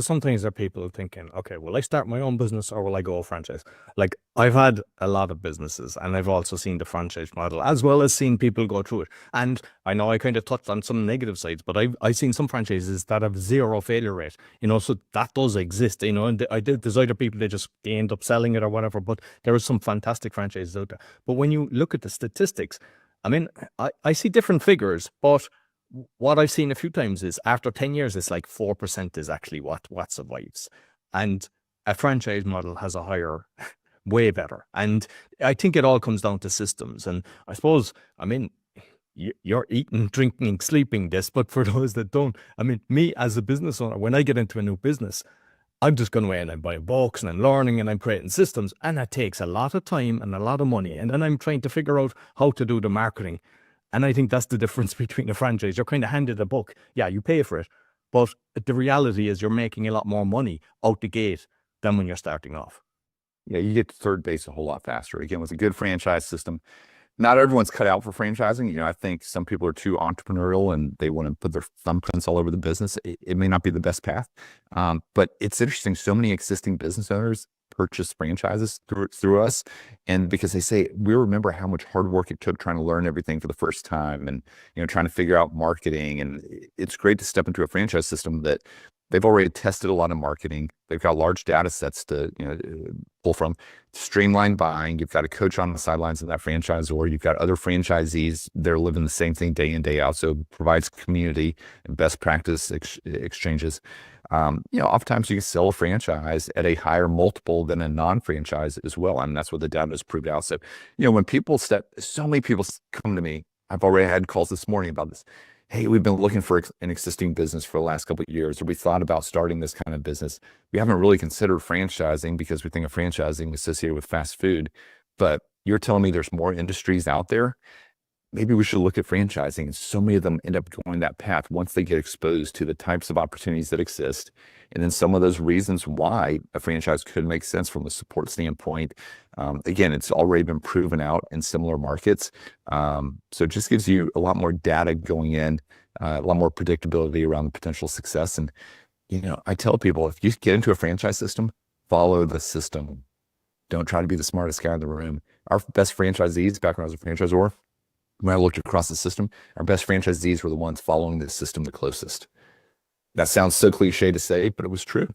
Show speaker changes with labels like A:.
A: Sometimes there are people thinking, okay, will I start my own business or will I go franchise? Like I've had a lot of businesses and I've also seen the franchise model as well as seen people go through it. And I know I kind of touched on some negative sides, but I've seen some franchises that have zero failure rate, so that does exist, and there's either people that just they end up selling it or whatever, but there are some fantastic franchises out there. But when you look at the statistics, I mean, I see different figures, but what I've seen a few times is after 10 years, it's like 4% is actually what survives. And a franchise model has a higher, way better. And I think it all comes down to systems. And I suppose, I mean, you're eating, drinking, sleeping this, but for those that don't, I mean, me as a business owner, when I get into a new business, I'm just going away and I'm buying books and I'm learning and I'm creating systems. And that takes a lot of time and a lot of money. And then I'm trying to figure out how to do the marketing. And I think that's the difference between a franchise. You're kind of handed a book. Yeah, you pay for it. But the reality is you're making a lot more money out the gate than when you're starting off.
B: Yeah, you get to third base a whole lot faster. Again, with a good franchise system, not everyone's cut out for franchising. I think some people are too entrepreneurial and they want to put their thumbprints all over the business. It may not be the best path, but it's interesting. So many existing business owners purchase franchises through us, and because they say we remember how much hard work it took trying to learn everything for the first time, and trying to figure out marketing. And it's great to step into a franchise system that they've already tested a lot of marketing. They've got large data sets to pull from, streamlined buying. You've got a coach on the sidelines of that franchise, or you've got other franchisees. They're living the same thing day in, day out. So it provides community and best practice exchanges. Oftentimes you can sell a franchise at a higher multiple than a non-franchise as well. And that's what the data has proved out. So, when so many people come to me, I've already had calls this morning about this. Hey, we've been looking for an existing business for the last couple of years, or we thought about starting this kind of business. We haven't really considered franchising because we think of franchising associated with fast food, but you're telling me there's more industries out there. Maybe we should look at franchising. And so many of them end up going that path once they get exposed to the types of opportunities that exist. And then some of those reasons why a franchise could make sense from a support standpoint. Again, it's already been proven out in similar markets. So it just gives you a lot more data going in, a lot more predictability around the potential success. And, I tell people, if you get into a franchise system, follow the system. Don't try to be the smartest guy in the room. Our best franchisees, back when I was a franchisor, when I looked across the system, our best franchisees were the ones following the system the closest. That sounds so cliche to say, but it was true.